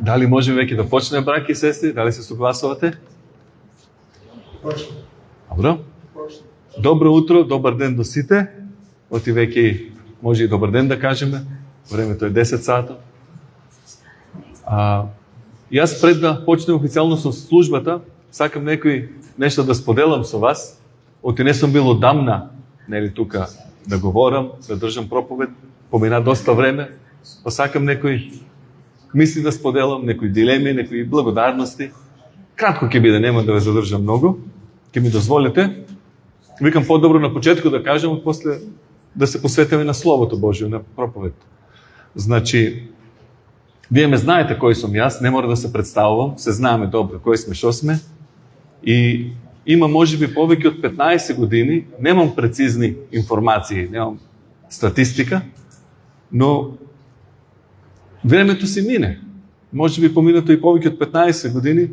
Дали можеме веќе да почнеме, браќи и сестри? Дали се согласувате? Почнем. Добро. Добро утро, добар ден до сите. Оти веќе може и добар ден да кажеме. Времето е 10 сата. Јас пред да почнем официјално со службата, сакам некои нешто да споделам со вас. Оти не сум бил одамна, нели тука да говорам, да држам проповед. Помина доста време, па сакам некои мисли да споделам, некои дилеми, некои благодарности. Кратко ќе биде, нема да ве задржам многу. Ќе ми дозволите. Викам подобро на почетку да кажам, а после да се посветиме на Словото Божие, на проповед. Значи, вие ме знаете кој сум јас, не мора да се представувам, се знаеме добро кој сме, шо сме. И има можеби повеќе од 15 години, немам прецизни информации, немам статистика, но времето си мине. Можеби поминато и повеќе од 15 години,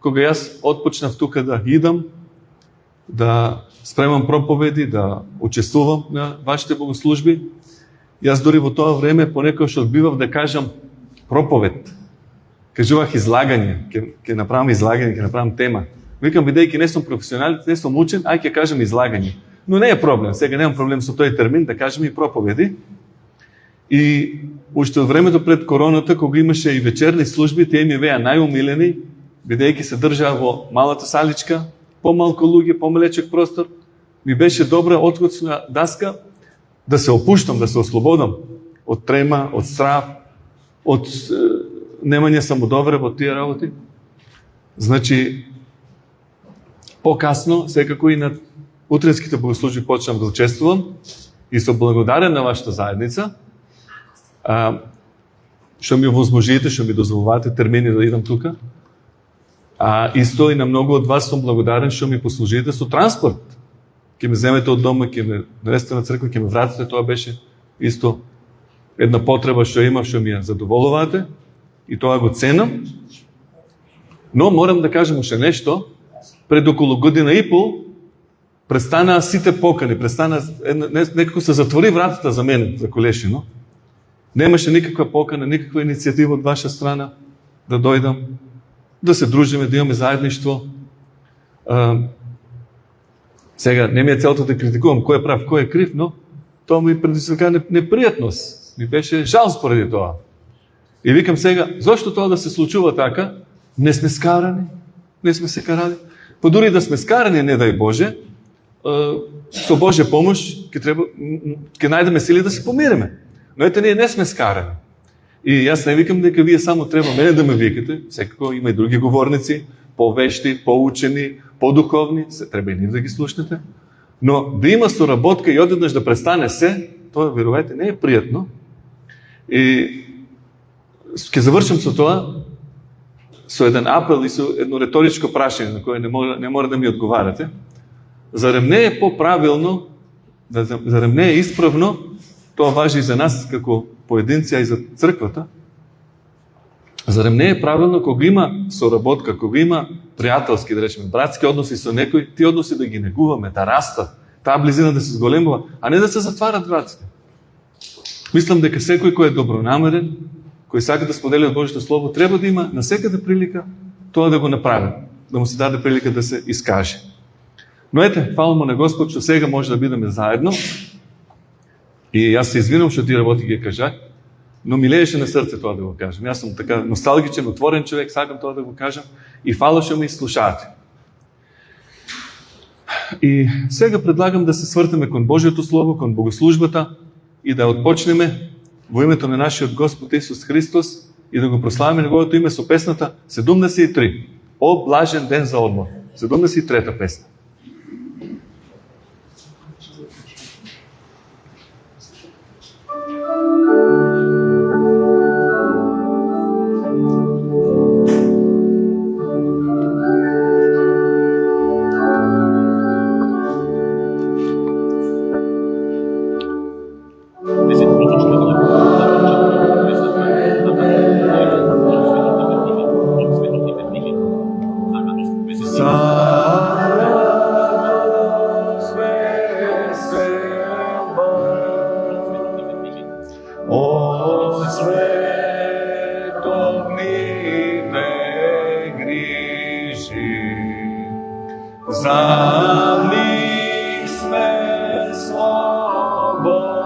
кога јас отпочнав тука да идам, да спремам проповеди, да учествувам на вашите богослужби. Јас дори во тоа време понекогаш одбивав да кажам проповед. Кажувах излагање, ќе направам излагање, ќе направам тема. Викам, бидејќи не сум професионалец, не сум учен, ај ќе кажам излагање. Но не е проблем, сега немам проблем со тој термин, да кажем и проповеди. И уште од времето пред короната, кога имаше и вечерни служби, тие ми беа најумилени, бидејќи се држаа во малата саличка, помалку луѓе, помалечек простор, ми беше добра откуцна даска да се опуштам, да се ослободам од трема, од страв, од немање самодоверба во тие работи. Значи, покасно, секако и на утринските богослужби почнам да учествувам и со благодарен на вашата заедница, што ми овозможите, што ми дозволувате термини да идам тука. Исто и на многу од вас сум благодарен што ми послужите со транспорт. Ке ме земете од дома, ке ме донесете на црква, ке ме вратите, тоа беше исто една потреба што имав, што ми ја задоволувате и тоа го ценам. Но морам да кажам уште нешто, пред околу година и пол престанаа сите покани, некако се затвори вратата за мене, за Колешино. Немаше никаква покана, никаква иницијатива од ваша страна да дојдам, да се дружиме, да имаме заедништво. Сега, не ми е целото да критикувам кој е прав, кој е крив, но тоа ми предизвика непријатност. Ми беше жал спореди тоа. И викам сега, зошто тоа да се случува така? Не сме скарани, не сме се карали. Па дури да сме скарани, не дај Боже, со Божја помош ќе најдеме сили да се помириме. Но ете, ние не сме скарани. И јас не викам дека вие само треба мене да ме викате, секако има и други говорници, повешти, поучени, подуховни, се треба и нив да ги слушнете. Но да има соработка и одеднаш да престане се, тоа, верувајте, не е пријатно. И ќе завршам со тоа, со еден апел и со едно реторичко прашање на кое не мора да ми одговарате. Зарем не е поправилно, зарем не е исправно, тоа важи и за нас како поединци, а и за црквата. Зарем не е правилно кога има соработка, кога има пријателски, да речеме, братски односи со некој, тие односи да ги негуваме, да растат, таа близина да се зголемува, а не да се затварат вратите. Мислам дека секој кој е добронамерен, кој сака да сподели од Божјото Слово, треба да има на секаде прилика тоа да го направи, да му се даде прилика да се искаже. Но ете, фала му на Господ, што сега може да бидеме заедно. И јас се извинувам што тие работи ги кажах, но ми лееше на срце тоа да го кажам. Јас сум така носталгичен, отворен човек, сакам тоа да го кажам и фала што ме слушаате. И сега предлагам да се свртеме кон Божјото Слово, кон богослужбата и да отпочнеме во името на нашиот Господ Исус Христос и да го прославиме неговото име со песната 73. О блажен ден за одмор. 73-та песна. Sa За них сме слободни.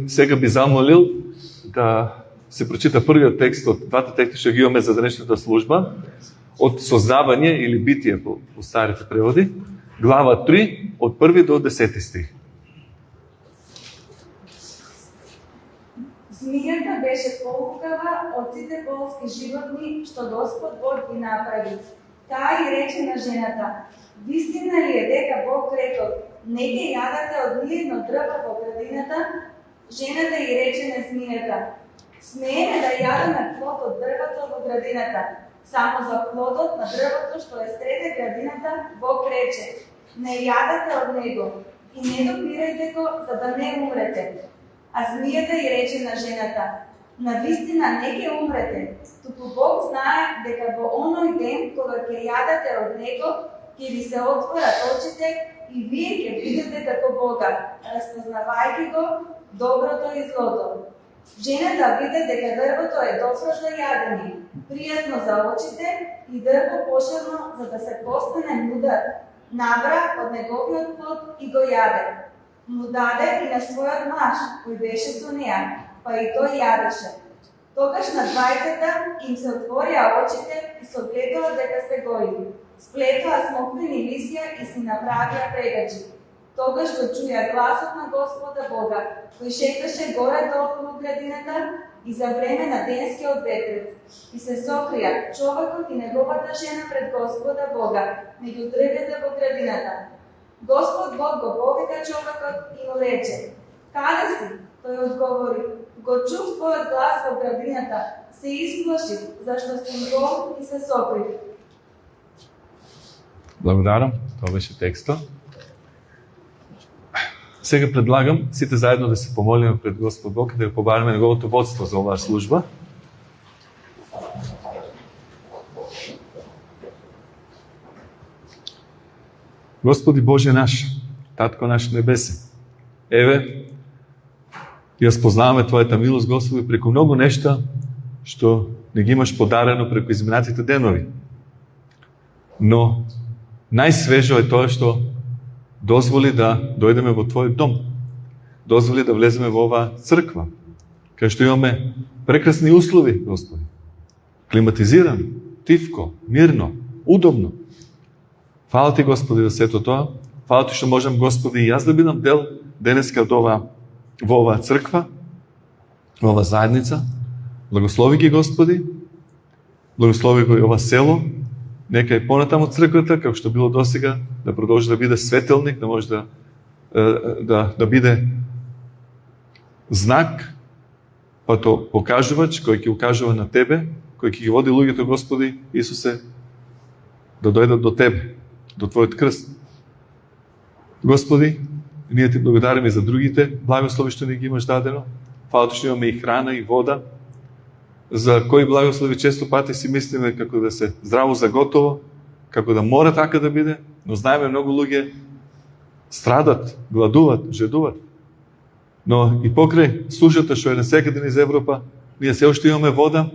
Сега би замолил да се прочита првиот текст од двата текста што ги имаме за денешната служба, од Создавање или Битие по старите преводи, глава 3, од 1 до 10 стих. Змијата беше полукава од сите полски животни што Господ Бог ги направи. Таа и рече на жената: вистина ли е дека Бог рекол, не ќе јадате од ниедно дрво во градината? Жената и рече на змијата: смееме да јадеме плод од дрвото во градината, само за плодот на дрвото што е среде градината, Бог рече: не јадете од него и не допирајте го, за да не умрете. А змијата и рече на жената: навистина не ќе умрете, туку Бог знае дека во оној ден кога ќе јадете од него, ќе ви се отворат очите и вие ќе видите како Бога, распознавајќи го доброто и злото. Жената виде дека дрвото е добро за јадење, пријатно за очите и дрво поширно за да се постане мудар. Набра од неговиот плод и го јаде. Му даде и на својот маж, кој беше со неа, па и тој јадеше. Тогаш на двајцата им се отворија очите и согледува дека се гои. Сплетоа смоквени лисја и си направија прегаджи. Тогаш го чуја гласот на Господа Бога, кој шеташе горе-долу во градината и за време на денскиот ветрец. И се сокрија човекот и неговата жена пред Господа Бога, меѓу дрвјата во градината. Господ Бог го повика човекот и му рече: каде си? Тој одговори: го чув твојот глас во градината, се исплашив, зашто сум гол и се сокрив. Благодарам, тоа беше текстот. Сега предлагам сите заедно да се помолиме пред Господ Бог и да го побараме неговото водство за оваа служба. Господи Боже наш, Татко наш небесен, еве, ја спознаваме Твојата милост, Господи, преку многу нешта што не ги имаш подарено преку изминатите денови. Но најсвежо е тоа што дозволи да дојдеме во Твој дом, дозволи да влеземе во оваа црква, кај што имаме прекрасни услови, Господи. Климатизирано, тивко, мирно, удобно. Фала Ти, Господи, за сето тоа. Фала Ти што можам, Господи, и јас да бидам дел денеска во оваа црква, во оваа заедница. Благослови ги, Господи. Благослови го и ова село. Нека и понатаму црквата, како што било досега, да продолжи да биде светелник, да може да биде знак, пато покажувач, кој ќе укажува на Тебе, кој ќе ги води луѓето, Господи Исусе, да дојдат до Тебе, до Твојот крст. Господи, ние Ти благодариме за другите благослови што ни ги имаш дадено. Фала што имаме и храна, и вода, за кои благослови често пати си мислиме како да се здраво заготово, како да мора така да биде, но знаеме многу луѓе страдат, гладуват, жедуват. Но и покрај сушата што е насекаде низ Европа, ние се уште имаме вода,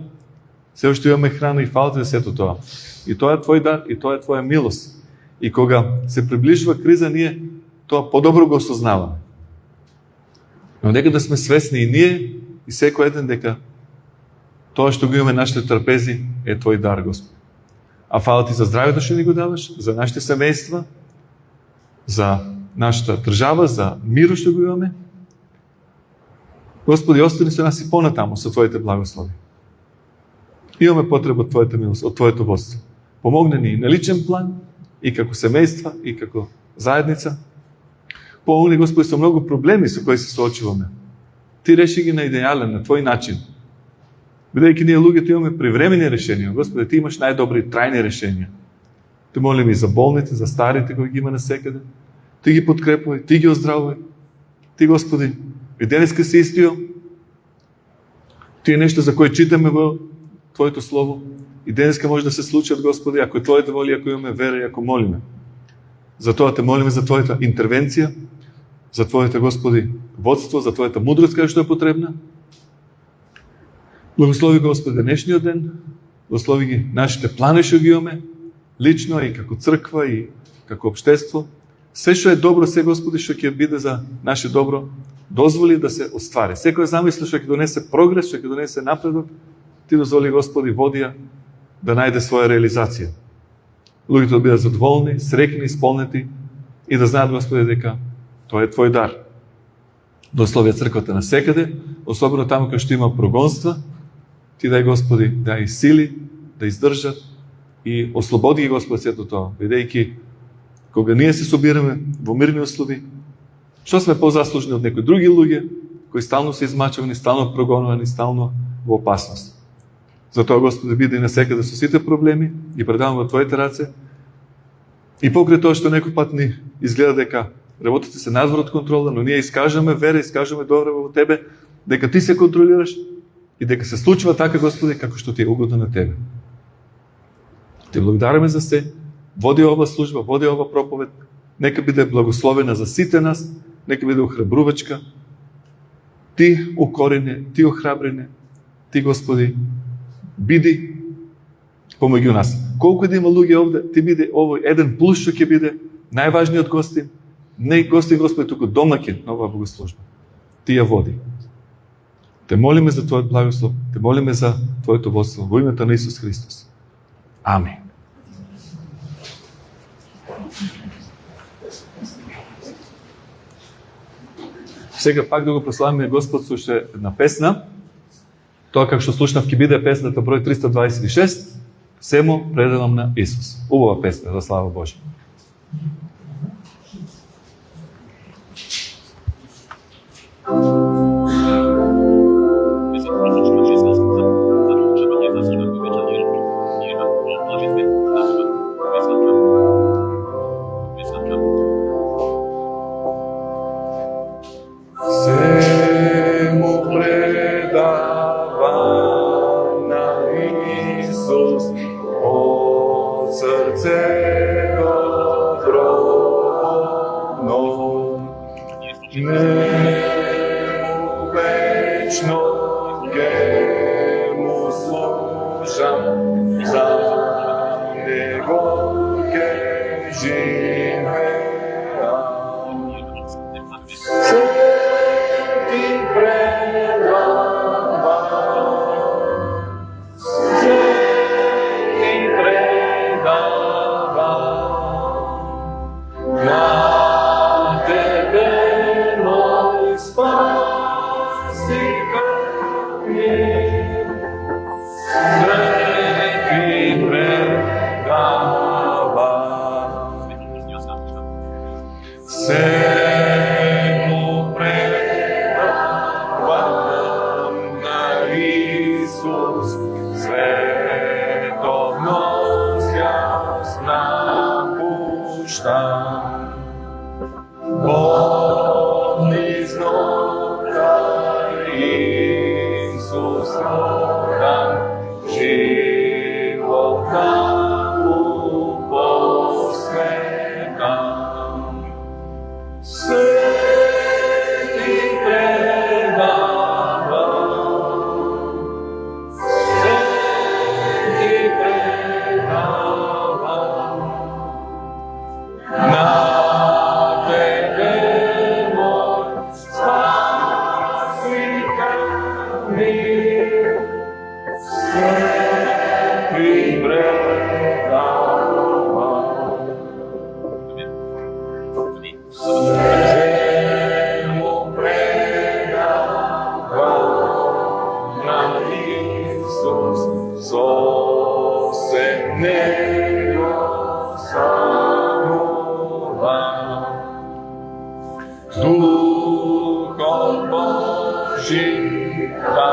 се уште имаме храна и фала Ти за сето тоа. И тоа е Твој дар, и тоа е Твоја милост. И кога се приближува криза, ние тоа подобро го осознаваме. Но нека да сме свесни и ние, и секој еден дека тоа што го имаме нашите трпези е Твој дар, Господи. А фала Ти за здравето што ни го даваш, за нашите семејства, за нашата држава, за мирот што го имаме. Господи, остани со нас и понатаму со Твоите благослови. Имаме потреба од Твојата милост, од Твоето водство. Помогни ни и на личен план, и како семејства, и како заедница. Помогни, Господи, со многу проблеми со кои се соочуваме. Ти реши ги на идеален, на Твој начин. Бидејќи ние луѓето имаме привремени решенија, Господи, Ти имаш најдобри трајни решенија. Те молим и за болните, за старите кои ги има насекаде. Ти ги подкрепувај, Ти ги оздравувај. Ти, Господи, и денеска си истиот. Тие нешто за кои читаме во Твоето Слово, и денеска може да се случат, Господи, ако е Твојата воля, ако имаме вера и ако молиме. Затоа Те молиме за Твојата интервенција, за Твојата, Господи, водство, за Твојата мудрост, кај што е потребна. Благослови, Господи, денешниот ден, благослови ги нашите плани што ги имаме, лично и како црква и како општество. Се што е добро, се, Господи, што ќе биде за наше добро, дозволи да се оствари. Секој замисли што ќе донесе прогрес, што ќе донесе напредок, Ти дозволи, Господи, водија да најде своја реализација. Луѓето да бидат задоволни, срекни, исполнети и да знаат, Господи, дека тоа е Твој дар. Благослови црквата насекаде, особено таму кај што има прогонства. Ти дај, Господи, дај сили да издржат и ослободи ги, Господи, сето тоа, бидејќи кога ние се собираме во мирни услови, што сме позаслужни од некои други луѓе кои стално се измачувани, стално прогонувани, стално во опасност. Затоа, Господи, биде и насекаде со сите проблеми, ги предавам во Твоите раце. И покрај тоа што некој пат ни изгледа дека работите се надвор од контрола, но ние искажаме вера, искажаме доверба во Тебе, дека Ти се контролираш и дека се случува така, Господи, како што Ти е угодно на Тебе. Ти благодараме за се, води ова служба, води ова проповед, нека биде благословена за сите нас, нека биде охрабрувачка. Ти укорене, Ти охрабрене, Ти, Господи, биди помеѓу нас. Колку да има луѓе овде, Ти биде овој еден плюс што ќе биде најважниот гостин, не гостин, Господи, туку домаќин на оваа богослужба. Ти ја води. Те молиме за Твојот благослов, те молиме за Твоето водство во името на Исус Христос. Амин. Сега пак да го прославиме Господ со уште една песна. Тоа како што слушнав ќе биде песната број 326, Семо предадам на Исус. Убава песна, за слава Божја. Srce dobro можам, за него ќе живеам. Се ти предавам, се ти предавам, на тебе мој спасител ми. Се му предавам на Исус, световност јас напуштам. Понизнота Исус родам, живота му посветам. Се ти предавам, се ти предавам, на тебе мој спасител ми. Се ти предавам, се му предавам на Исус, со се него самувам. Духот Божи да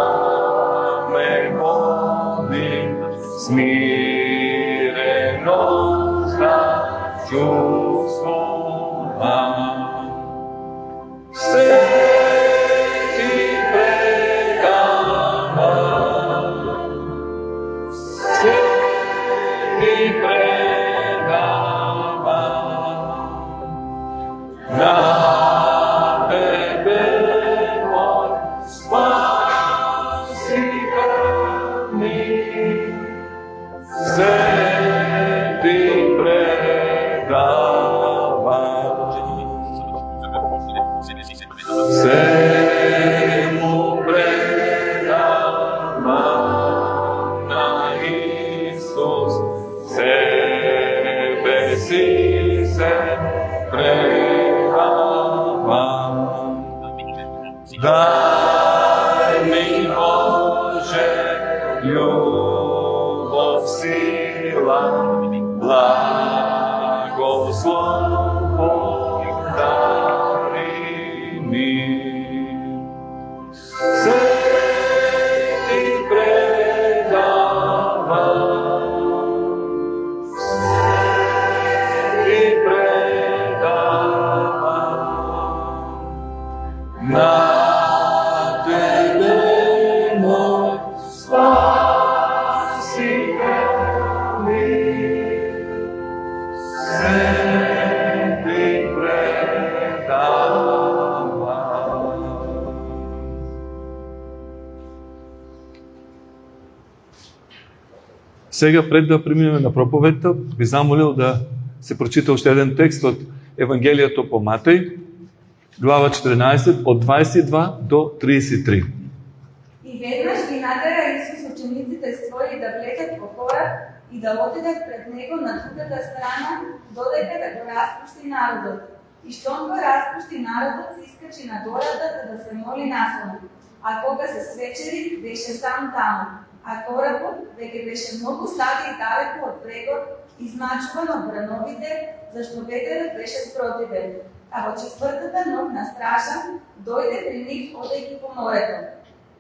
ме води, смиреност да чувствувам. Се ти предавам, се ти предавам, на тебе мој спасител ми. Се ти предавам, се му предавам на Исус, себе си се предавам. Дай ми Боже љубов, сила, благослов подари ми. Се ти предавам, се ти предавам, на тебе мој спасител ми. Се ти предавам. Сега, пред да преминеме на проповедта, би замолил да се прочита уште еден текст од Евангелието по Матеј, глава 14, од 22 до 33. И веднаш ги натера Исус учениците своји да влезат во кораб и да отидат пред него на другата страна, додека да го распушти народот. И штом го распушти народот, се искачи на гората да се моли насам. А кога се свечери, беше сам таму. А коработ веќе беше многу стади и далеку од брегот, измачуван од брановите, зашто ветерот беше спротивен. А во четвртата ног на стража дојде при нив одејќи по морето.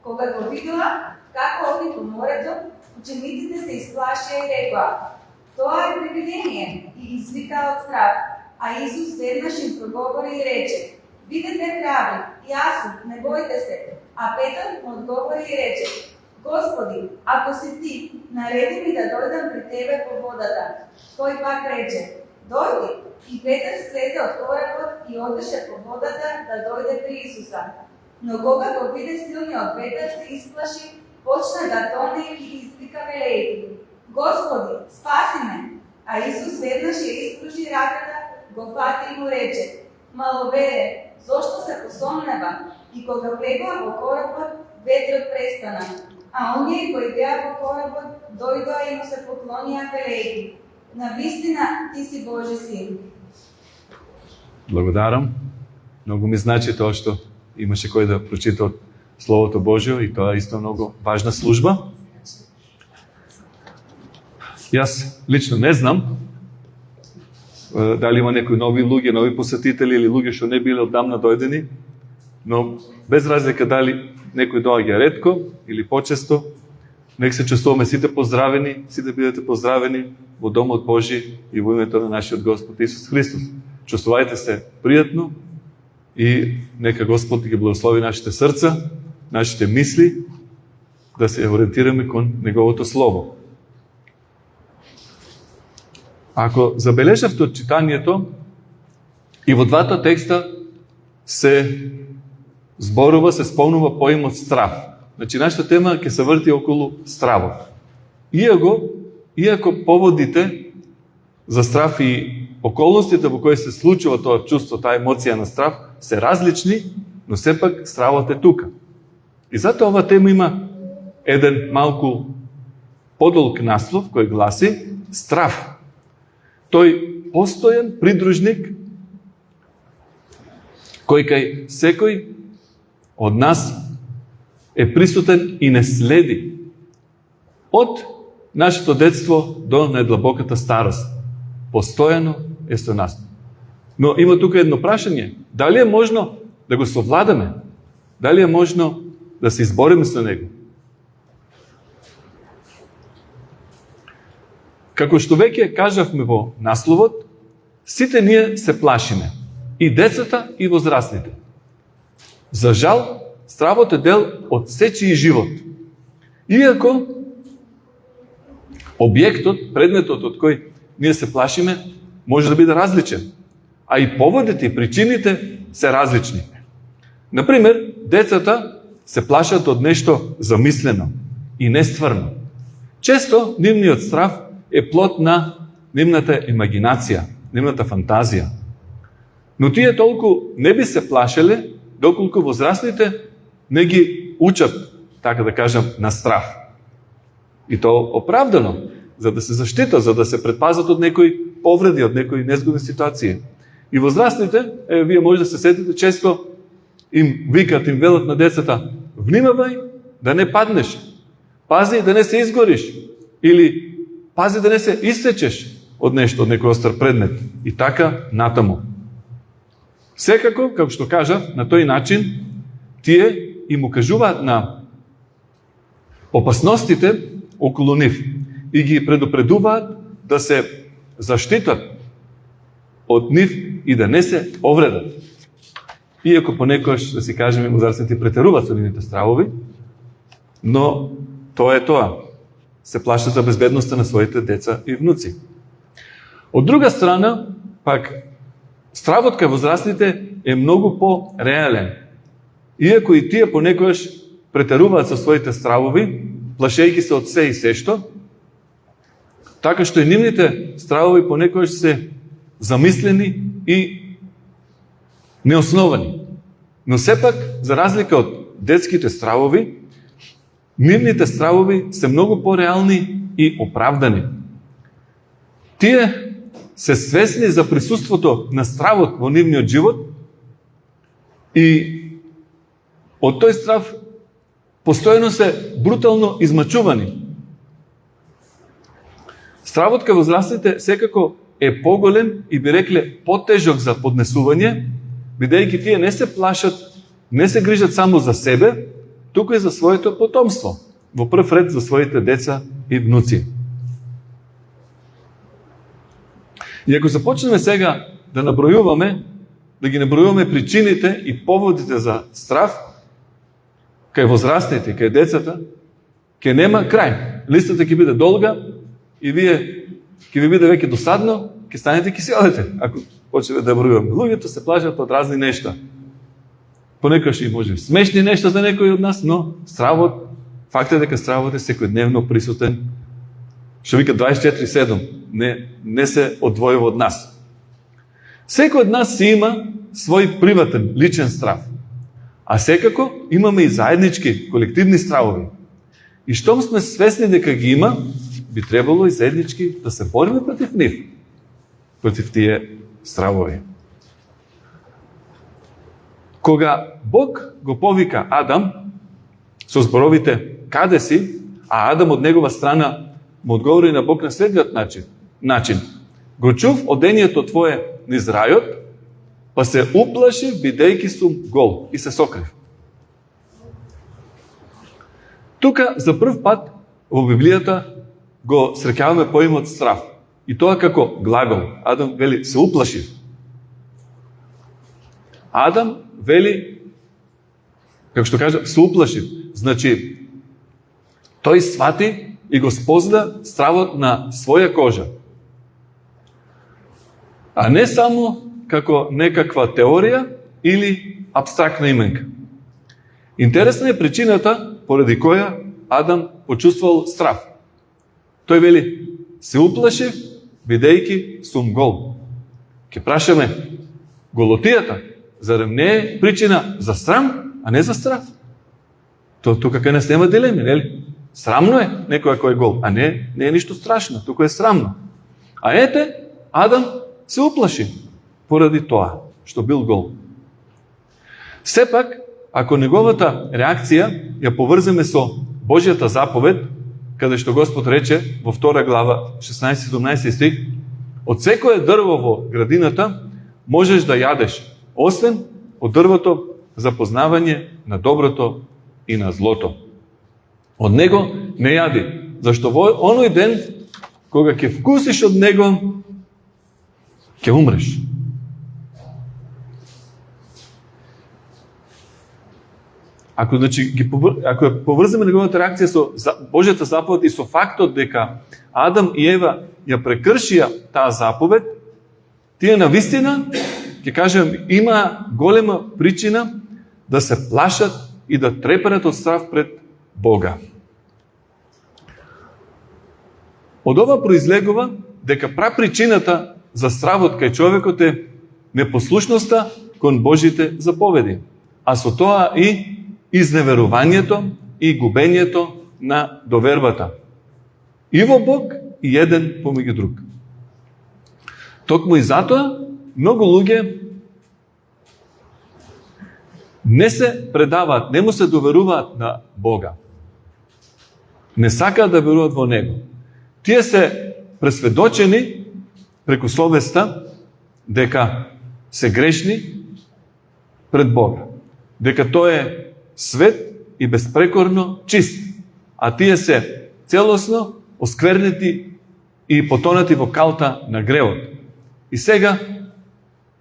Кога го видела како оди по морето, учениците се исплашија и рекоа: "Тоа е привидение", и извикаа од страх. А Исус веднаш им проговори и рече: "Бидете храбри, јас сум, не бојте се." А Петар му одговори и рече: "Господи, ако си ти, нареди ми да дојдам при тебе по водата." Тој пак рече: "Дојди." И Петар слезе од коработ и одеше по водата да дојде при Исуса. Но кога го виде силниот ветер, се исплаши, почна да тоне и извика велејќи: Господи, спаси ме! А Исус веднаш ја испружи раката, го фати и му рече: Маловере, зошто се посомнева? И кога влегла во коработ, ветрот престана. А оние кои беа во коработ дојдоа и му се поклонија велејќи: Навистина ти си Божи син. Благодарам. Многу ми значи тоа што имаше кој да прочита од Словото Божјо и тоа е исто многу важна служба. Јас лично не знам дали има некои нови луѓе, нови посетители или луѓе што не биле оддамна дојдени, но без разлика дали некој доаѓа ретко или почесто, нека се чувствуваме сите поздравени, сите бидете поздравени во Домот Божи и во името на нашиот Господ Исус Христос. Чувствувајте се пријатно и нека Господ ги благослови нашите срца, нашите мисли, да се ориентираме кон Неговото Слово. Ако забележавте од читанието, и во двата текста се зборува, се спомнува поимот страв. Значи, нашата тема ќе се врти околу стравот. Иако поводите за страв и околностите во кои се случува тоа чувство, таа емоција на страв, се различни, но сепак стравот е тука. И затоа ова тема има еден малку подолг наслов кој гласи страв. Тој постојан придружник кој кај секој од нас е присутен и не следи од нашето детство до најдлабоката старост. Постојано е со нас. Но има тука едно прашање. Дали е можно да го совладаме? Дали е можно да се избориме со него? Како што веќе кажавме во насловот, сите ние се плашиме. И децата, и возрастните. За жал, стравот е дел од сечиј живот. Иако објектот, предметот од кој ние се плашиме, може да биде различен. А и поводите и причините се различни. Например, децата се плашат од нешто замислено и нестварно. Често нивниот страв е плод на нивната имагинација, нивната фантазија. Но тие толку не би се плашеле, доколку возрастните не ги учат, така да кажам, на страв. И то оправдано, за да се заштитат, за да се предпазат од некои повреди, од некои незгодни ситуации. И возрастните, вие може да се сетите, често им викат, им велат на децата: внимавај да не паднеш, пази да не се изгориш, или пази да не се истечеш од нешто, од некој остар предмет. И така натаму. Секако, како што кажав, на тој начин тие им укажуваат на опасностите околу нив и ги предупредуваат да се заштитат од нив и да не се овредат. Иако понекогаш, да си кажеме, возрастните претеруваат со нивните стравови, но тоа е тоа. Се плашат за безбедноста на своите деца и внуци. Од друга страна, пак, стравот кај возрастните е многу по-реален. Иако и тие понекогаш претеруваат со своите стравови, плашејќи се од се и сешто, така што и нивните стравови понекогаш се замислени и неосновани. Но сепак, за разлика од детските стравови, нивните стравови се многу по-реални и оправдани. Тие се свесни за присуството на стравот во нивниот живот и од тој страв постојано се брутално измачувани. Стравот кај возрастните секако е поголем и би рекле потежок за поднесување, бидејќи тие не се плашат, не се грижат само за себе, туку и за своето потомство, во прв ред за своите деца и внуци. И ако започнеме сега да набројуваме, да ги набројуваме причините и поводите за страв, кај возрастните, кај децата, ќе нема крај. Листата ќе биде долга и вие ќе ви биде веќе досадно, ќе станете ќе си одете, ако почнеме да бројуваме. Луѓето се плашат од разни нешта. Понекогаш и може смешни нешта за некои од нас, но стравот, факт е дека стравот е секојдневно присутен што вика 24/7, не се одвојува од нас. Секој од нас си има свој приватен, личен страв. А секако имаме и заеднички, колективни стравови. И штом сме свесни дека ги има, би требало и заеднички да се бориме против нив, против тие стравови. Кога Бог го повика Адам со зборовите "Каде си?", а Адам од негова страна му одговори на Бог на следниот начин. Го чув одењето твое низ рајот, па се уплаши, бидејќи сум гол, и се сокрив. Тука за прв пат во Библијата го среќаваме поимот страв. И тоа како глагол. Адам вели се уплашив. Адам вели, како што кажа, се уплашив. Значи, тој свати и го спозна стравот на своја кожа. А не само како некаква теорија или абстрактна именка. Интересна е причината поради која Адам почувствувал страв. Тој вели, се уплашив, бидејќи сум гол. Ке прашаме, голотијата, зарем не е причина за срам, а не за страв? Тука кај нас нема дилеми, нели? Срамно е некоја кој е гол, а не е ништо страшно, тука е срамно. А ете, Адам се уплаши поради тоа што бил гол. Сепак, ако неговата реакција ја поврземе со Божјата заповед, каде што Господ рече во 2 глава 16-17 стих, од секое дрво во градината можеш да јадеш, освен од дрвото за познавање на доброто и на злото. Од него не јади, зашто во оној ден кога ќе вкусиш од него, ќе умреш. Ако ја поврземе неговата реакција со Божјата заповед и со фактот дека Адам и Ева ја прекршија таа заповед, тие навистина, ќе кажем, има голема причина да се плашат и да треперат од страв пред Бога. Од ова произлегува дека причината за стравот кај човекот е непослушноста кон Божите заповеди, а со тоа и изневерувањето и губењето на довербата. И во Бог и еден помеѓу друг. Токму и затоа многу луѓе не се предаваат, не му се доверуваат на Бога. Не сакаат да веруваат во Него. Тие се пресведочени преку совеста дека се грешни пред Бога. Дека тој е свет и безпрекорно чист, а тие се целосно осквернети и потонати во калта на гревот. И сега,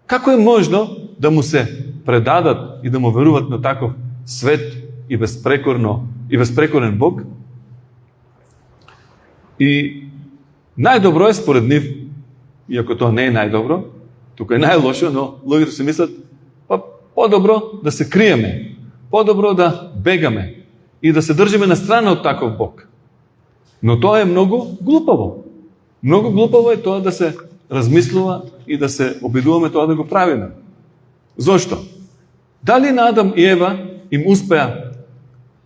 како е можно да му се предадат и да му веруват на таков свет и безпрекорен Бог? И најдобро е според нив, иако тоа не е најдобро, тука е најлошо, но луѓето се мислат, по-добро да се криеме, по-добро да бегаме и да се држиме на страна од таков Бог. Но тоа е многу глупаво. Многу глупаво е тоа да се размислува и да се обидуваме тоа да го правиме. Зошто? Дали на Адам и Ева им успеа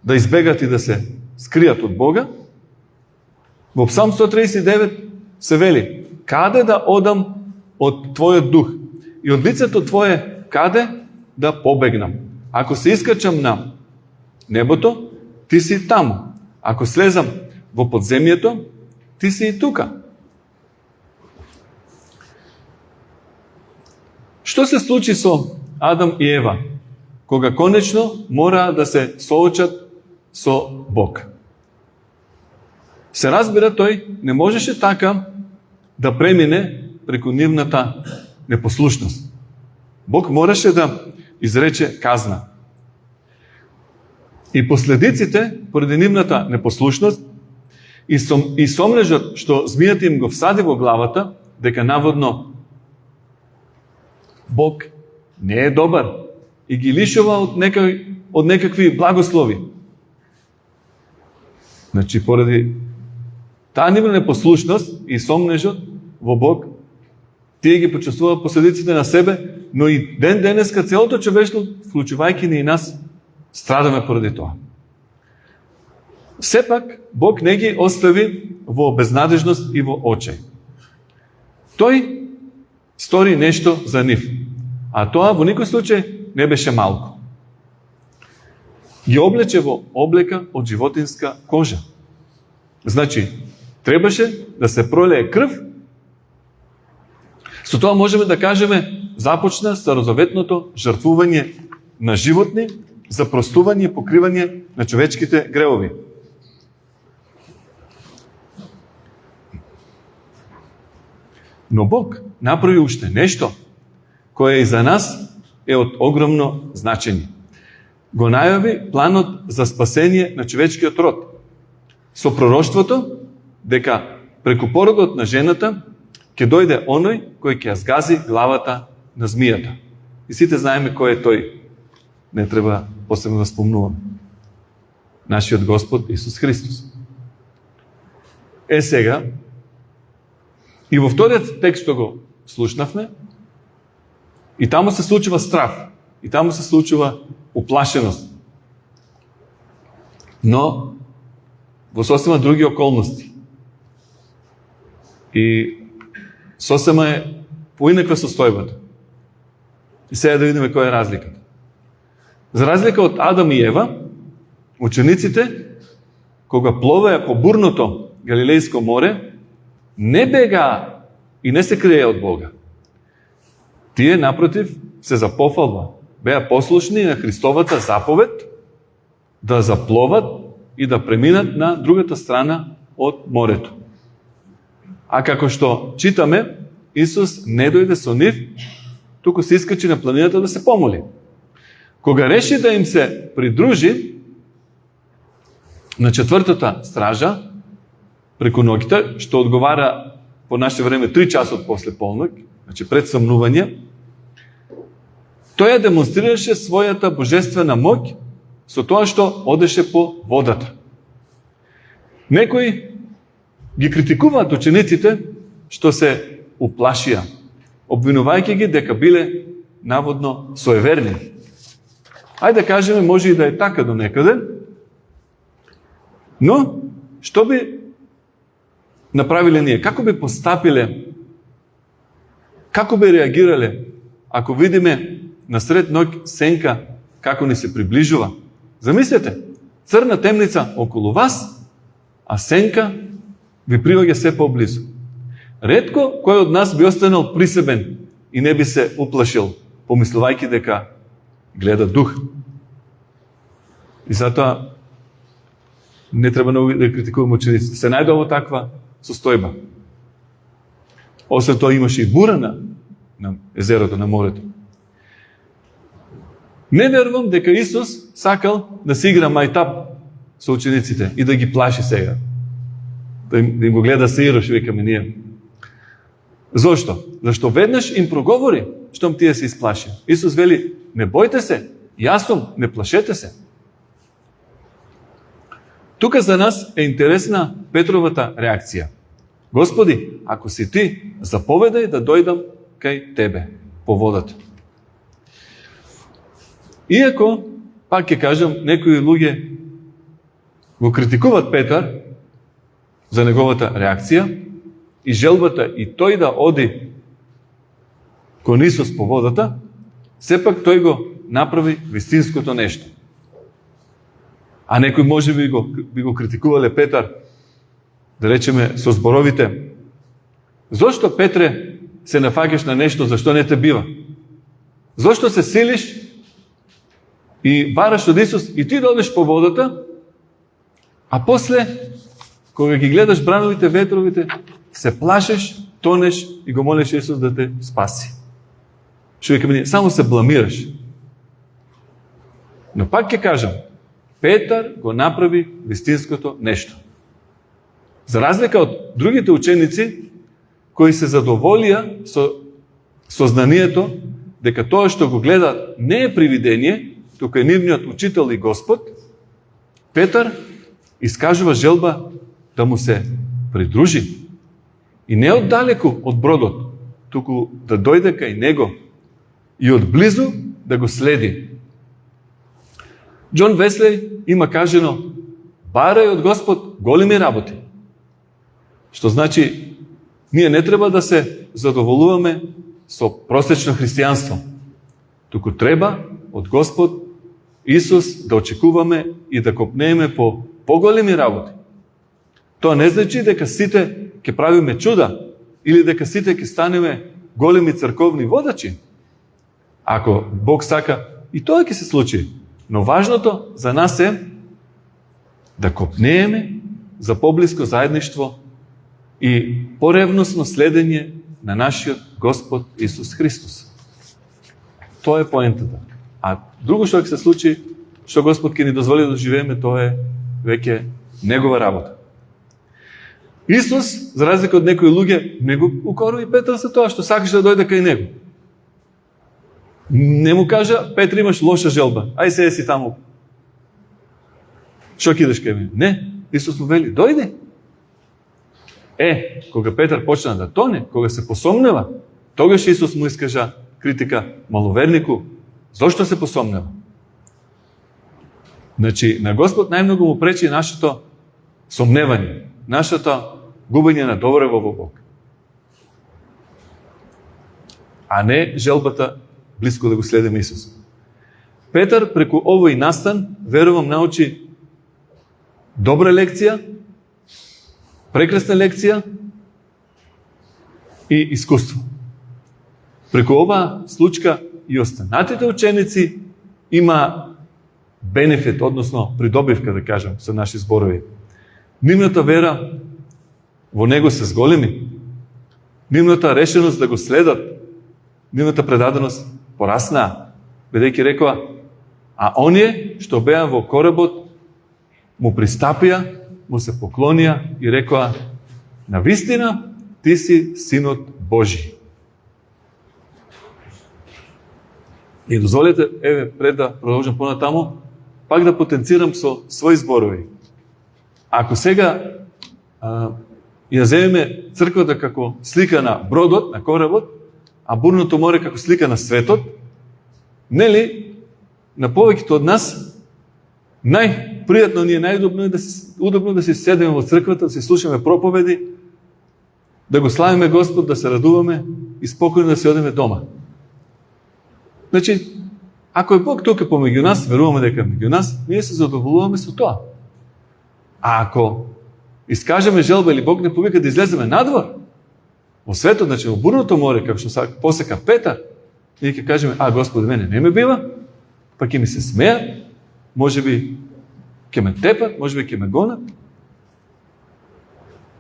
да избегат и да се скријат од Бога? Во Псалм 139 се вели: "Каде да одам од Твојот дух и од лицето Твое каде да побегнам? Ако се искачам на небото, Ти си таму. Ако слезам во подземјето, Ти си и тука." Што се случи со Адам и Ева, кога конечно мора да се соочат со Бог? Се разбира, тој не можеше така да премине преку нивната непослушност. Бог мораше да изрече казна. И последиците, поради нивната непослушност и сомнежот што змијата им го всади во главата, дека наводно Бог не е добар и ги лишува од некакви благослови. Значи, поради Таа нивна непослушност и сомнежот во Бог, тие ги почувствуваат последиците на себе, но и ден денеска целото човештво, вклучувајќи ни и нас, страдаме поради тоа. Сепак, Бог не ги остави во безнадежност и во очај. Тој стори нешто за нив, а тоа во никој случај не беше малку. Ги облече во облека од животинска кожа. Значи, требаше да се пролее крв. Со тоа можеме да кажеме, започна старозаветното жртвување на животни за простување и покривање на човечките гревови. Но Бог направи уште нешто кое и за нас е од огромно значење. Го најави планот за спасение на човечкиот род. Со пророштвото дека преку породот на жената ќе дојде оној кој ќе ја згази главата на змијата. И сите знаеме кој е тој. Не треба посебно да спомнуваме. Нашиот Господ Исус Христос. Сега, и во вториот текст што го слушнавме, и таму се случува страв, и таму се случува уплашеност. Но во сосема други околности. И сосема е поинаква состојбата. И сега да видиме која е разликата. За разлика од Адам и Ева, учениците, кога пловеа по бурното Галилејско море, не бегаа и не се криеа од Бога. Тие, напротив, се за пофалба, беа послушни на Христовата заповед да запловат и да преминат на другата страна од морето. А како што читаме, Исус не дојде со нив, туку се искачи на планината да се помоли. Кога реши да им се придружи на четвртата стража, преку ноќта, што одговара по наше време 3 часот после полноќ, значи пред съмнување, тој ја демонстрираше својата божествена моќ со тоа што одеше по водата. Некои ги критикуваат учениците што се уплашија, обвинувајќи ги дека биле наводно соеверни. Ајде да кажеме, може и да е така до некаде, но што би направиле ние? Како би постапиле? Како би реагирале ако видиме насред ноќ сенка како ни се приближува? Замислете, црна темница околу вас, а сенка ви приваѓа се поблизу. Ретко кој од нас би останал присебен и не би се уплашил, помислувајќи дека гледа дух. И затоа не треба да критикуваме учениците. Се најде во таква состојба. Освен тоа имаше и бура на езерото, на морето. Не верувам дека Исус сакал да се игра мајтап со учениците и да ги плаши сега. Да им го гледа се ирош, викаме ние. Зошто? Зашто веднаш им проговори, штом тие се исплаши. Исус вели, не бојте се, јас сум, не плашете се. Тука за нас е интересна Петровата реакција. Господи, ако си ти, заповедај да дојдам кај тебе по водата. Иако, пак ќе кажам, некои луѓе го критикуваат Петар за неговата реакција и желбата и тој да оди кон Исус по водата, сепак тој го направи вистинското нешто. А некој може би го критикувале Петар, да речеме со зборовите: зошто, Петре, се нафаќаш на нешто зашто не те бива? Зошто се силиш и бараш од Исус и ти додеш по водата, а после, кога ги гледаш брановите, ветровите, се плашеш, тонеш и го молиш Исус да те спаси. Што викаме ние, само се бламираш. Но пак ќе кажам, Петар го направи вистинското нешто. За разлика од другите ученици, кои се задоволија со сознанието дека тоа што го гледа не е привидение, тука е нивниот учител и Господ, Петар искажува желба да му се придружи. И не оддалеку од бродот, туку да дојде кај него и одблизу да го следи. Џон Веслеј има кажено: барај од Господ големи работи. Што значи, ние не треба да се задоволуваме со простечно христијанство, туку треба од Господ Исус да очекуваме и да копнееме по поголеми работи. Тоа не значи дека сите ќе правиме чуда или дека сите ќе станеме големи црковни водачи. Ако Бог сака, и тоа ќе се случи. Но важното за нас е да копнееме за поблиско заедништво и поревносно следење на нашиот Господ Исус Христос. Тоа е поентата. А друго што ќе се случи, што Господ ќе ни дозволи да живееме, тоа е веќе Негова работа. Исус, за разлика од некои луѓе, не го укорува и Петар за тоа што сакаше да дојде кај него. Не му кажа: Петр, имаш лоша желба, ај се си таму. Што ќе идеш кај мене? Не, Исус му вели: дојди. Кога Петар почна да тоне, кога се посомнева, тогаш Исус му искажа критика: маловернику, зошто се посомнева? Значи, на Господ најмногу му пречи нашето сомневање, нашето губење на доверба во Бог. А не желбата близко да го следиме Исус. Петар преку овој настан, верувам, научи добра лекција, прекрасна лекција и искуство. Преку оваа случка и останатите ученици има бенефит, односно придобивка, да кажем, со наши зборови. Нивната вера во него се зголеми. Нивната решеност да го следат, нивната предаденост пораснаа, бидејќи рекоа: а оние што беа во коработ му пристапија, му се поклонија и рекоа: навистина ти си Синот Божи. И дозволете, пред да продолжам понатаму, пак да потенцирам со своји зборови. Ако сега ја земеме црквата како слика на бродот, на коработ, а бурното море како слика на светот, нели, на повеќето од нас најпријатно ни е, удобно да се седеме во црквата, да се слушаме проповеди, да го славиме Господ, да се радуваме и спокојно да се одиме дома. Значи, ако е Бог тука помеѓу нас, веруваме дека меѓу нас, ние се задоволуваме со тоа. А ако искажеме желба или Бог не повика да излеземе надвор, во светот, значи во бурното море, како што посека Петар, ние ќе кажеме: а, Господи, мене не ме бива, па ќе ми се смеат, можеби ќе ме тепат, можеби ќе ме гонат.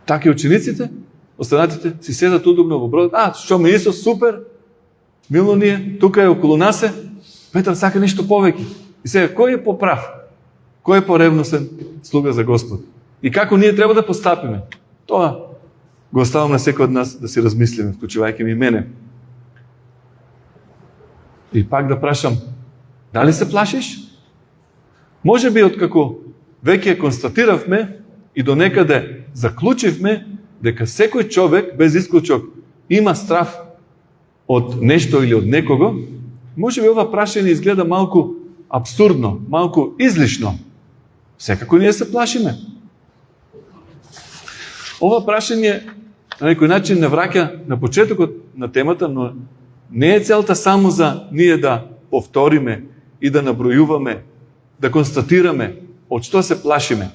Така и учениците, останатите, си седат удобно во бродот. Што ме Исус, супер, мило ни е, тука е околу нас е, Петар сака нешто повеќе. И сега, кој е поправ? Кој е поревносен слуга за Господ? И како ние треба да постапиме? Тоа го оставам на секој од нас да си размислиме, вклучувајќи ми мене. И пак да прашам: дали се плашиш? Може би откако веќе констатиравме и до некаде заклучивме дека секој човек, без исклучок, има страв од нешто или од некого, може би ова прашање изгледа малку абсурдно, малку излишно. Секако ние се плашиме. Ова прашање на некој начин не враќа на почетокот на темата, но не е целта само за ние да повториме и да набројуваме, да констатираме од што се плашиме,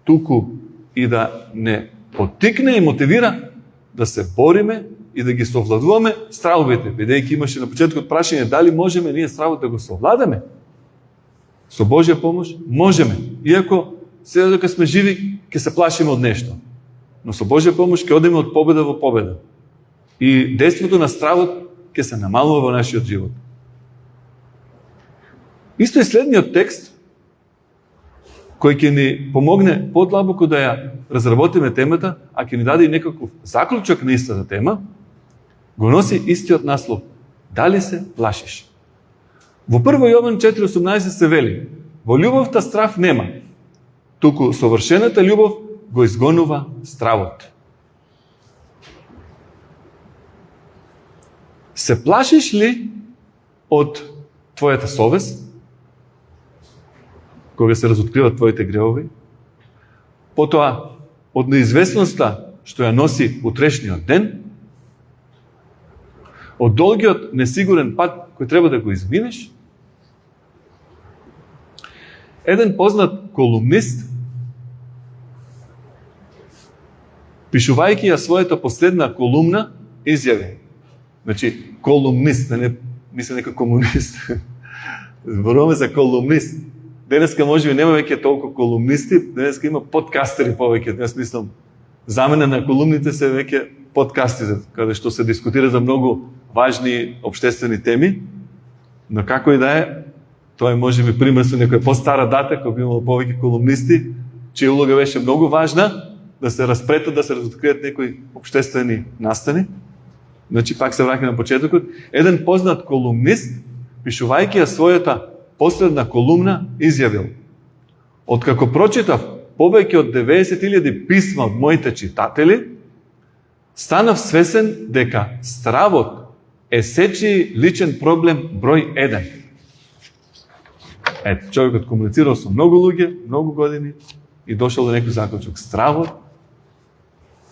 туку и да не поттикне и мотивира да се бориме и да ги совладуваме стравовите, бидејќи имаше на почетокот прашање дали можеме ние стравот да го совладаме. Со Божја помош можеме, иако сега докато сме живи ќе се плашиме од нешто. Но со Божја помош ќе одиме од победа во победа. И действото на стравот ќе се намалува во нашиот живот. Исто е следниот текст, кој ќе ни помогне подлабоко да ја разработиме темата, а ќе ни даде и некаков заклучок на истата тема, го носи истиот наслов: дали се плашиш? Во 1 Јован 4:18 се вели: во љубовта страв нема, туку совршената љубов го изгонува стравот. се плашиш ли од твојата совест, кога се разоткриват твоите гревови? Потоа, од неизвестноста што ја носи утрешниот ден, од долгиот несигурен пат кој треба да го изминеш? Еден познат колумнист, пишувајќи ја својата последна колумна, изјави. Значи, колумнист, не мисля нека комунист. Зборуваме за колумнист. Денеска може би нема веќе толку колумнисти, денеска има подкастери повеќе. Јас мислам, замена на колумните се веќе подкастите, каде што се дискутира за многу важни обштествени теми, но како и да е, тоа е може би пример со некоја постара дата, кога би имало повеќе колумнисти, чија улога беше многу важна, да се распретат, да се разоткријат некои обштествени настани. Значи, пак се враќа на почетокот. Еден познат колумнист, пишувајќи ја својата последна колумна, изјавил: откако прочитав повеќе од 90.000 писма од моите читатели, станав свесен дека стравот е сечи личен проблем број 1. Ето, човекот комуницирал со многу луѓе, многу години и дошол до некој заклучок. Стравот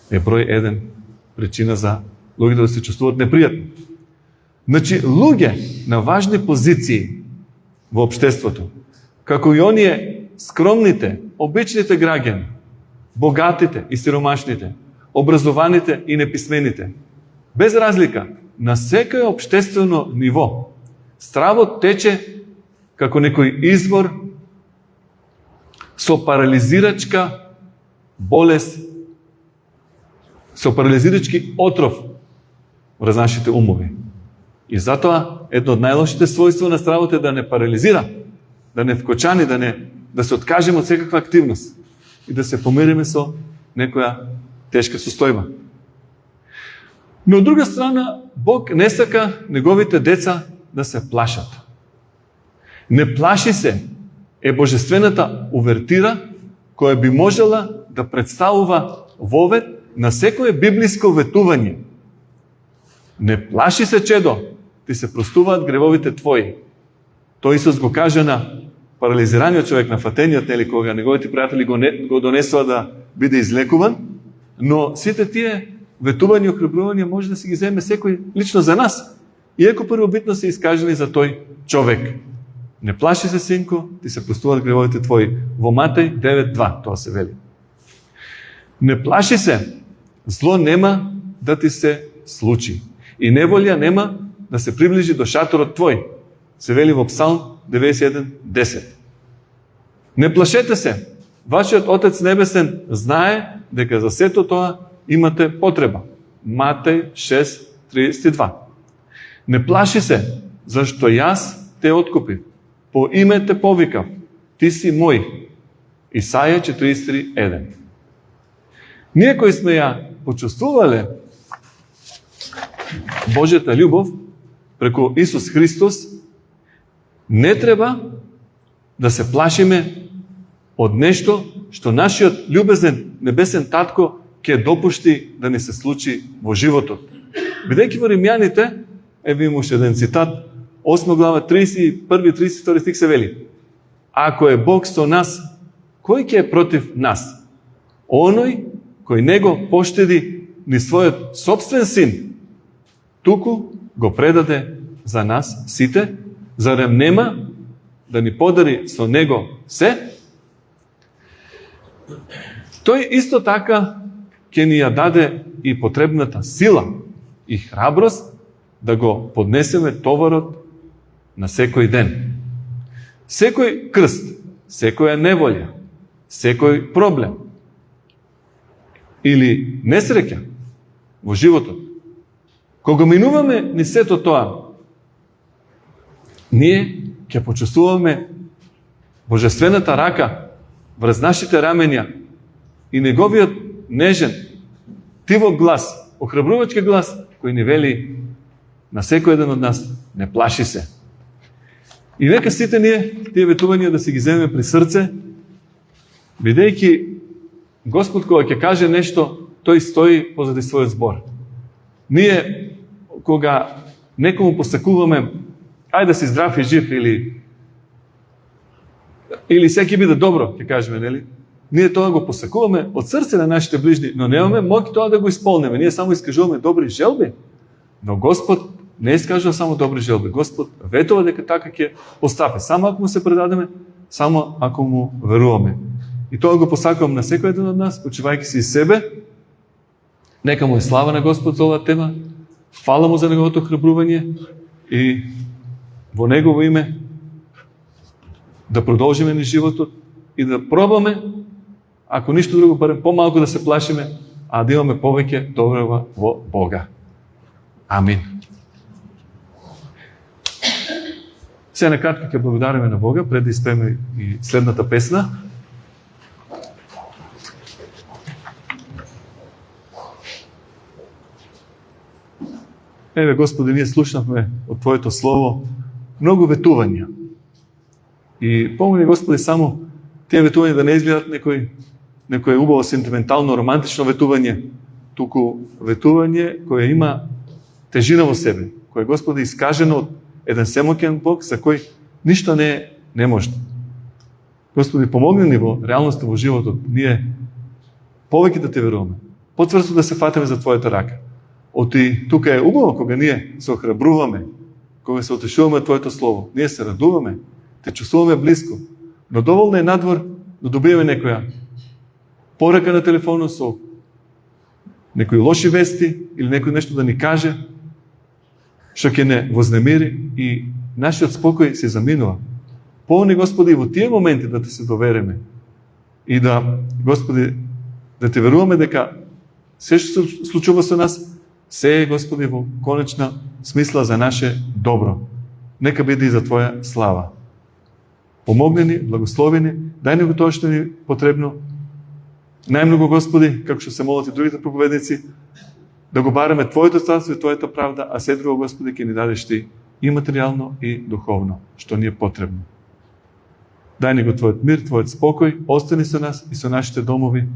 е број 1 причина за луѓето да се чувствуваат непријатно. Значи, луѓе на важни позиции во општеството, како и оние скромните, обичните граѓани, богатите и сиромашните, образованите и неписмените, без разлика, на секој општествено ниво, стравот тече како некој извор со парализирачка болест, со парализирачки отров врз нашите умови. И затоа едно од најлошите својства на стравот е да не парализира, да не вкочани, да се откажеме од секаква активност и да се помириме со некоја тешка состојба. Но од друга страна, Бог не сака неговите деца да се плашат. Не плаши се е божествената увертира која би можела да представува вовед на секое библиско ветување. Не плаши се, чедо, ти се простуваат гревовите твои. Тој Исус го кажа на парализираниот човек, на фатениот, нели, кога неговите пријатели го донесува да биде излекуван, но сите тие ветувања и охрабрувања може да си ги земе секој лично за нас, иако првобитно се искажени за тој човек. Не плаши се, синко, ти се простуваат гревовите твои. Во Матеј 9.2 тоа се вели. Не плаши се, зло нема да ти се случи и неволја нема да се приближи до шаторот твој. Се вели во Псалм 91.10. Не плашете се, вашиот Отец Небесен знае дека за сето тоа имате потреба. Матеј 6.32. Не плаши се, зашто јас те откупив, по име те повикав, ти си мој. Исаја 43.1. Ние кои сме ја почувствувале Божјата љубов преку Исус Христос, не треба да се плашиме од нешто што нашиот љубезен небесен татко ќе допушти да ни се случи во животот. Бидејќи во Римјаните, еве имаше еден цитат, 8 глава, 31-32 стих се вели: ако е Бог со нас, кој ќе е против нас? Оној кој не го поштеди ни својот собствен син, туку го предаде за нас сите, зарем нема да ни подари со него се? Тој исто така ќе ни ја даде и потребната сила и храброст да го поднесеме товарот на секој ден. Секој крст, секоја неволја, секој проблем или несреќа во животот, кога минуваме ни сето тоа, ние ќе почувствуваме божествената рака врз нашите раменја и неговиот нежен, тивок глас, охрабрувачки глас, кој ни вели на секој еден од нас: не плаши се. И нека сите ние тие ветувања да си ги земеме при срце, бидејќи Господ кога ќе каже нешто, тој стои позади својот збор. Ние, кога некому посакуваме, ајде да си здрав и жив, или секи биде добро, ќе кажеме, нели? Ние тоа го посакуваме од срце на нашите ближни, но немаме моќ тоа да го исполнеме. Ние само искажуваме добри желби, но Господ не искажува само добри желби. Господ ветува дека така ќе постапи. Само ако му се предадеме, само ако му веруваме. И тоа го посакувам на секој еден од нас, почивајќи се и себе. Нека му е слава на Господ за оваа тема. Фала му за неговото храбрување и во негово име да продолжиме ни животот и да пробаме, ако ништо друго, барем помалку да се плашиме, а да имаме повеќе доброва во Бога. Амин. Се накратко ќе благодариме на Бога пред да испееме и следната песна. Еве, Господи, ние слушнавме од Твоето Слово многу ветувања. И помогни, Господи, само тие ветувања да не изгледат некој убаво сентиментално, романтично ветување, туку ветување кое има тежина во себе, кое, Господи, искажено од еден семоќен Бог за кој ништо не е неможно. Господи, помогни ни во реалноста во животот, ние повеќе да Те веруваме, потврдо да се фатиме за Твојата рака. Оти тука е убаво кога ние се охрабруваме, кога се утешуваме Твоето Слово, ние се радуваме, Те чувствуваме близко, но доволно е надвор да добиеме некоја порака на телефонот со некои лоши вести или некој нешто да ни каже, што ќе не вознемири и нашиот спокој се заминува. Помни, Господи, во тие моменти да Те се довереме и да, Господи, да Те веруваме дека се што се случува со нас, се е, Господи, во конечна смисла за наше добро. Нека биде и за Твоја слава. Помогни ни, благослови ни, дај ни го тоа што ни потребно. Најмногу, Господи, како што се молат и другите проповедници, да го бараме Твоето царство и Твојата правда, а се друго, Господи, ќе ни дадеш Ти и материјално и духовно, што ни е потребно. Дај ни го Твојот мир, Твојот спокој, остани со нас и со нашите домови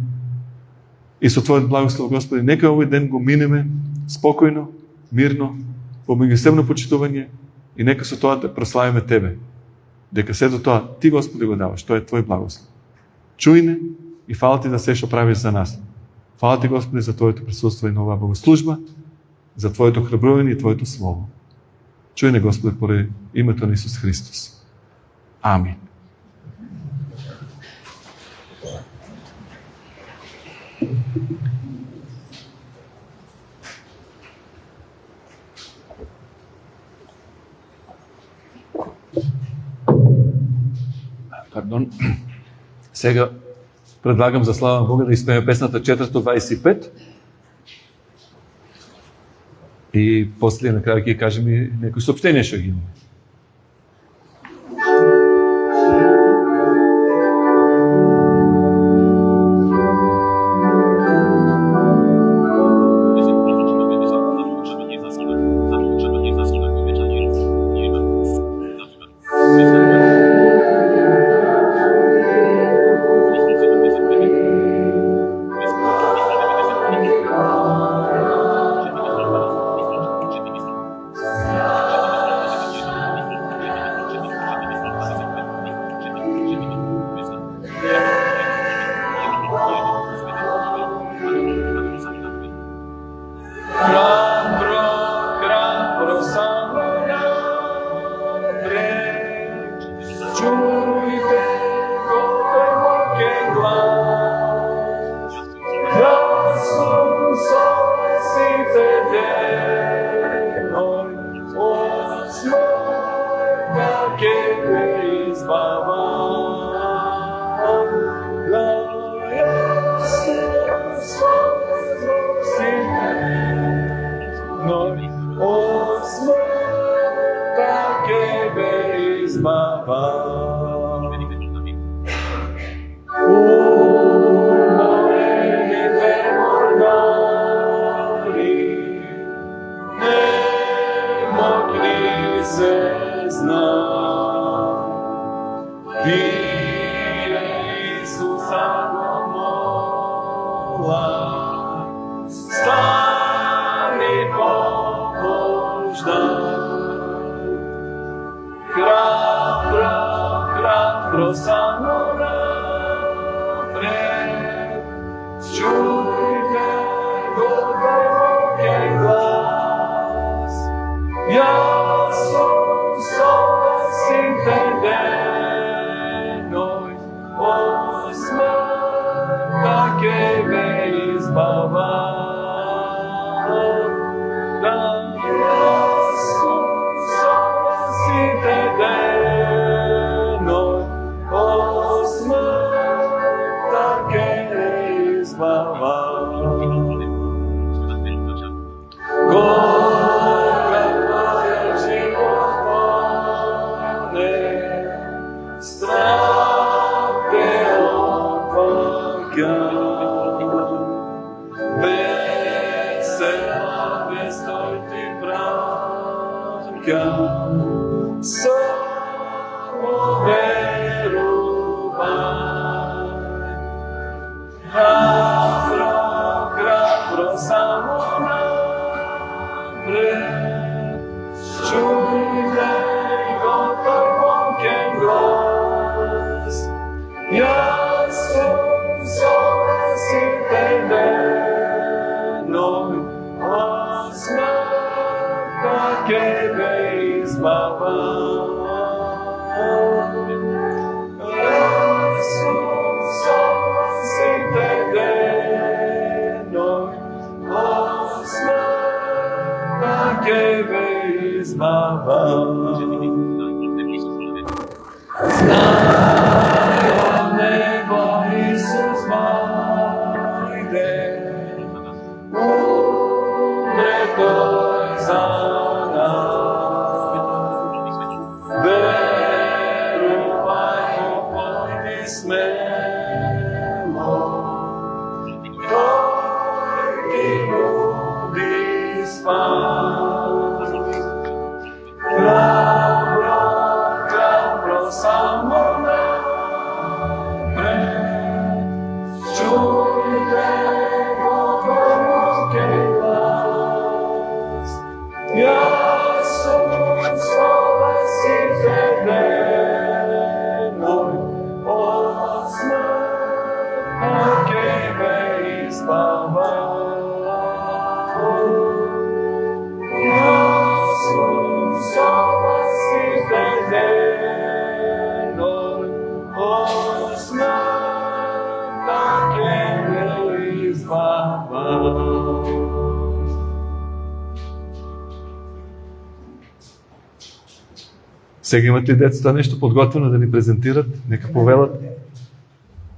и со Твојот благослов, Господи, нека овој ден го минеме спокојно, мирно, во меѓусебно почитување и нека со тоа да прославиме Тебе. Дека сето тоа Ти, Господи, го даваш, тоа е Твој благослов. Чуј не и фала Ти за се што правиш за нас. Фала Ти, Господи, за Твоето присуство и на оваа богослужба, за Твоето храбрување и Твоето Слово. Чуј не, Господи, поради името на Исус Христос. Амин. Пардон. Сега предлагам за слава Бога да испееме песната 425 и после на крај ќе кажем и некои сообщенија што ги имаме. Stani pomoć nam. само напред. Чујте Божјиот глас. Јас сум со вас сите денови, од смртта ќе ве избавам. Јас сум со вас сите денови, од смртта ќе ве избавам. Кога твојот живот поне, страх те опаѓа. Весела вестој ти праќа, само верувај. Храбро, храбро, само чујте готов Божјиот глас. Јас сум со вас сите денови, од смртта ќе ве избавам. Јас сум со вас сите денови, од смртта ќе ве избавам. Знај од небо Исус дојде, умре тој за нас. Верувај му, појди смело, тој ти нуди спас. Храбро, храбро, само напред. Чујте Божјиот глас. Јас сум со вас сите денови, од смртта ќе ве избавам. Јас сум со вас сите денови, од смртта ќе ве избавам. Сега имат ли децата нешто подготвено да ни презентират? Нека повелат.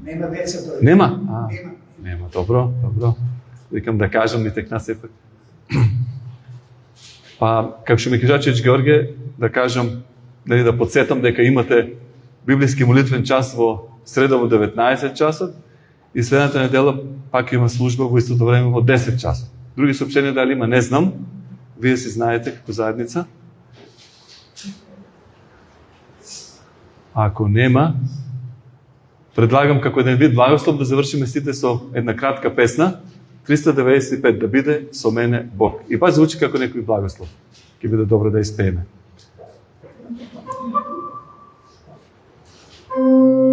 Нема деца тој. Нема? Нема. Нема, добро, добро. Викам да кажам и текна сепак. Па, како што ме кажачеч Георге, да кажам, да подсетам дека имате библиски молитвен час во среда во 19 часот и следната недела пак има служба во истото време во 10 часот. Други сообщенија дали има, не знам. Вие си знаете како заедница. Ако нема, предлагам како еден вид благослов да завршиме сите со една кратка песна, 395, да биде со мене Бог. И па звучи како некој благослов. Ќе биде добро да испееме. Amen.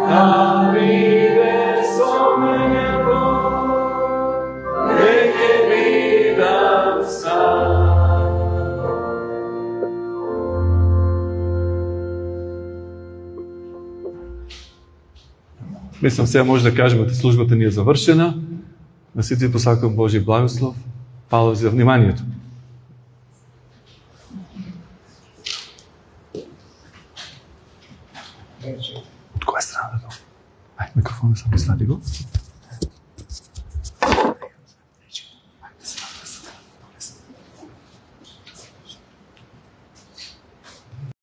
да биде со мене Бог, нека бидам сам. Мислам, сега може да кажем, че службата ни е завършена. На сите посакувам Божи благослов. Фала за вниманието. От коя страна да го? Микрофона само извади го.